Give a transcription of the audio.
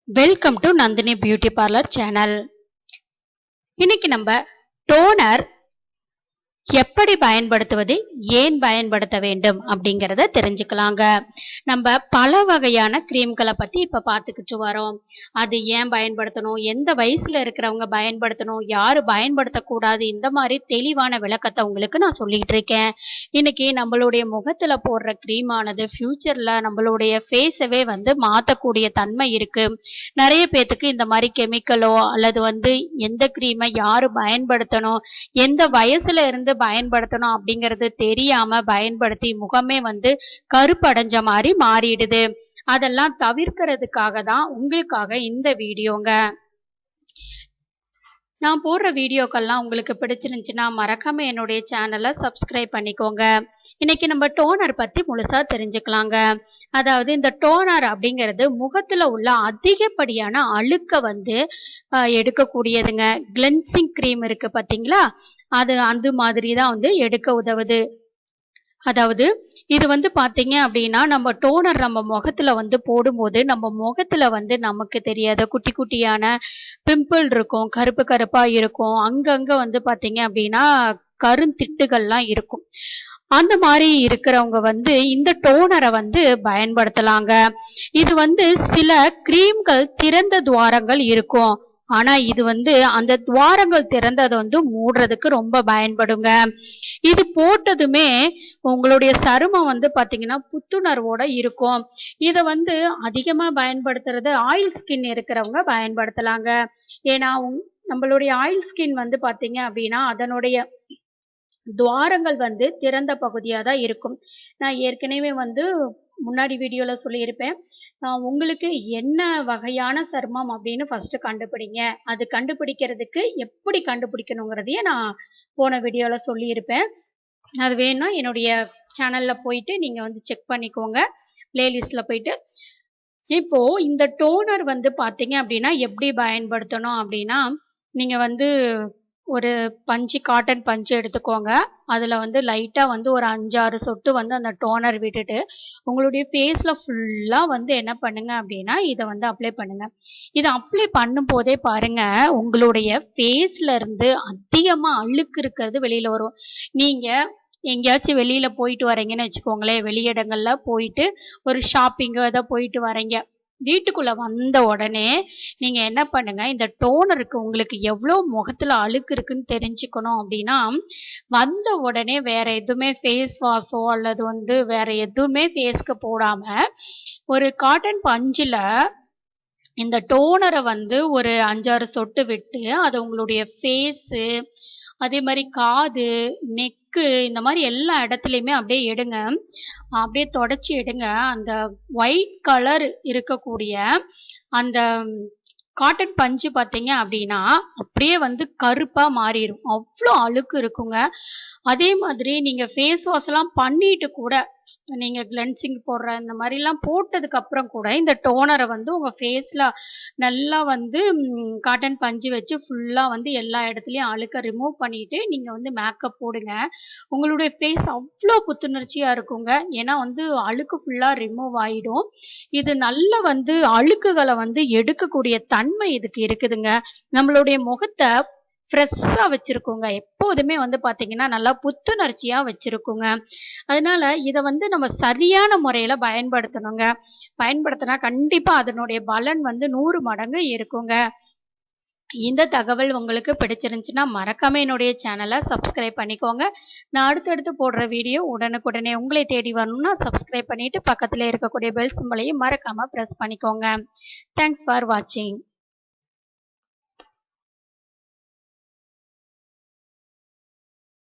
Welcome to Nandini beauty parlour channel. இன்னைக்கு நம்ம toner எப்படி பயன்படுத்துவது, ஏன் பயன்படுத்த வேண்டும் அப்படிங்கறத தெரிஞ்சுக்கலாங்க. நம்ம பல வகையான கிரீம்களை பத்தி இப்ப பாத்துக்கிட்டு வரோம். அது ஏன் பயன்படுத்தணும், எந்த வயசுல இருக்கிறவங்க பயன்படுத்தணும், யாரு பயன்படுத்தக்கூடாது, இந்த மாதிரி தெளிவான விளக்கத்தை உங்களுக்கு நான் சொல்லிட்டு இருக்கேன். இன்னைக்கு நம்மளுடைய முகத்துல போடுற கிரீமானது ஃபியூச்சர்ல நம்மளுடைய ஃபேஸவே மாத்தக்கூடிய தன்மை இருக்கு. நிறைய பேத்துக்கு இந்த மாதிரி கெமிக்கலோ அல்லது எந்த கிரீமை யாரு பயன்படுத்தணும், எந்த வயசுல இருந்து பயன்படுத்தணும் அப்படிங்கிறது தெரியாம பயன்படுத்தி முகமே கருப்படைஞ்ச மாதிரி மாறிடுது. அதெல்லாம் தவிர்க்கிறதுக்காக தான் உங்களுக்காக இந்த வீடியோங்க. நான் போடுற வீடியோக்கெல்லாம் உங்களுக்கு பிடிச்சிருந்துச்சுன்னா மறக்காம என்னுடைய சேனலை சப்ஸ்கிரைப் பண்ணிக்கோங்க. இன்னைக்கு நம்ம டோனர் பத்தி முழுசா தெரிஞ்சுக்கலாங்க. அதாவது இந்த டோனர் அப்படிங்கிறது முகத்துல உள்ள அதிகப்படியான அழுக்க எடுக்கக்கூடியதுங்க. கிளென்சிங் கிரீம் இருக்கு பாத்தீங்களா, அது அந்த மாதிரி தான் எடுக்க உதவுது. அதாவது இது பாத்தீங்க அப்படின்னா நம்ம டோனர் நம்ம முகத்துல போடும்போது நம்ம முகத்துல நமக்கு தெரியாத குட்டி குட்டியான பிம்பிள் இருக்கும், கருப்பு கருப்பா இருக்கும், அங்கங்க பாத்தீங்க அப்படின்னா கருந்திட்டுகள்லாம் இருக்கும். அந்த மாதிரி இருக்கிறவங்க இந்த டோனரை பயன்படுத்தலாங்க. இது சில கிரீம்கள் திறந்த துவாரங்கள் இருக்கும். ஆனா இது அந்த துவாரங்கள் திறந்ததை மூடுறதுக்கு ரொம்ப பயன்படுங்க. இது போட்டதுமே உங்களுடைய சருமம் பாத்தீங்கன்னா புத்துணர்வோட இருக்கும். இதை அதிகமா பயன்படுத்துறது ஆயில் ஸ்கின் இருக்கிறவங்க பயன்படுத்தலாங்க. ஏன்னா நம்மளுடைய ஆயில் ஸ்கின் பாத்தீங்க அப்படின்னா அதனுடைய துவாரங்கள் திறந்த பகுதியா தான் இருக்கும். நான் ஏற்கனவே முன்னாடி வீடியோல சொல்லியிருப்பேன், உங்களுக்கு என்ன வகையான சருமம் அப்படின்னு ஃபர்ஸ்ட் கண்டுபிடிங்க. அது கண்டுபிடிக்கிறதுக்கு எப்படி கண்டுபிடிக்கணுங்கிறதையே நான் போன வீடியோல சொல்லியிருப்பேன். அது வேணும்னா என்னுடைய சேனல்ல போயிட்டு நீங்க செக் பண்ணிக்கோங்க, பிளேலிஸ்ட்ல போயிட்டு. இப்போ இந்த டோனர் பாத்தீங்க அப்படின்னா எப்படி பயன்படுத்தணும் அப்படின்னா, நீங்க ஒரு பஞ்சு, காட்டன் பஞ்சு எடுத்துக்கோங்க. அதில் லைட்டாக ஒரு 5-6 சொட்டு அந்த டோனர் விட்டுட்டு உங்களுடைய ஃபேஸில் ஃபுல்லாக என்ன பண்ணுங்க அப்படின்னா இதை அப்ளை பண்ணுங்க. இதை அப்ளை பண்ணும் போதே பாருங்க, உங்களுடைய ஃபேஸ்ல இருந்து அதிகமாக அழுக்கு இருக்கிறது வெளியில் வரும். நீங்கள் எங்கேயாச்சும் வெளியில் போயிட்டு வரீங்கன்னு வச்சுக்கோங்களேன், வெளியிடங்கள்ல போயிட்டு ஒரு ஷாப்பிங்கோ ஏதோ போயிட்டு வரீங்க, வீட்டுக்குள்ள வந்த உடனே நீங்க என்ன பண்ணுங்க, இந்த டோனருக்கு உங்களுக்கு எவ்வளவு முகத்துல அழுக்கு இருக்குன்னு தெரிஞ்சுக்கணும் அப்படின்னா, வந்த உடனே வேற எதுவுமே ஃபேஸ் வாஷோ அல்லது வேற எதுவுமே ஃபேஸ்க்கு போடாம ஒரு காட்டன் பஞ்சில இந்த டோனரை ஒரு 5-6 சொட்டு விட்டு அதை உங்களுடைய ஃபேஸு, அதே மாதிரி காது, நெக்கு, இந்த மாதிரி எல்லா இடத்துலையுமே அப்படியே எடுங்க. அப்படியே தொடச்சி எடுங்க. அந்த ஒயிட் கலர் இருக்கக்கூடிய அந்த காட்டன் பஞ்சு பார்த்தீங்க அப்படின்னா அப்படியே கருப்பா மாறிடும். அவ்வளோ அழுக்கு இருக்குங்க. அதே மாதிரி நீங்க ஃபேஸ் வாஷ் எல்லாம் பண்ணிட்டு கூட, நீங்க கிளென்சிங் போடுற இந்த மாதிரிலாம் போட்டதுக்கு அப்புறம் கூட இந்த டோனரை உங்க ஃபேஸ்ல நல்லா காட்டன் பஞ்சு வச்சு ஃபுல்லா எல்லா இடத்துலயும் அழுக்க ரிமூவ் பண்ணிட்டு நீங்க மேக்கப் போடுங்க. உங்களுடைய ஃபேஸ் அவ்வளோ புத்துணர்ச்சியா இருக்குங்க. ஏன்னா அழுக்கு ஃபுல்லா ரிமூவ் ஆயிடும். இது நல்ல அழுக்குகளை எடுக்கக்கூடிய தன்மை இதுக்கு இருக்குதுங்க. நம்மளுடைய முகத்தை ஃப்ரெஷ்ஷா வச்சிருக்குங்க. எப்போதுமே பாத்தீங்கன்னா நல்லா புத்துணர்ச்சியா வச்சிருக்குங்க. அதனால இதை நம்ம சரியான முறையில பயன்படுத்தணுங்க. பயன்படுத்தினா கண்டிப்பா அதனுடைய பலன் 100 மடங்கு இருக்குங்க. இந்த தகவல் உங்களுக்கு பிடிச்சிருந்துச்சுன்னா மறக்காம என்னுடைய சேனலை சப்ஸ்கிரைப் பண்ணிக்கோங்க. நான் அடுத்தடுத்து போடுற வீடியோ உடனுக்குடனே உங்களை தேடி வரணும்னா சப்ஸ்கிரைப் பண்ணிட்டு பக்கத்துல இருக்கக்கூடிய பெல் சிம்பலையும் மறக்காம பிரஸ் பண்ணிக்கோங்க. தேங்க்ஸ் ஃபார் வாட்சிங்.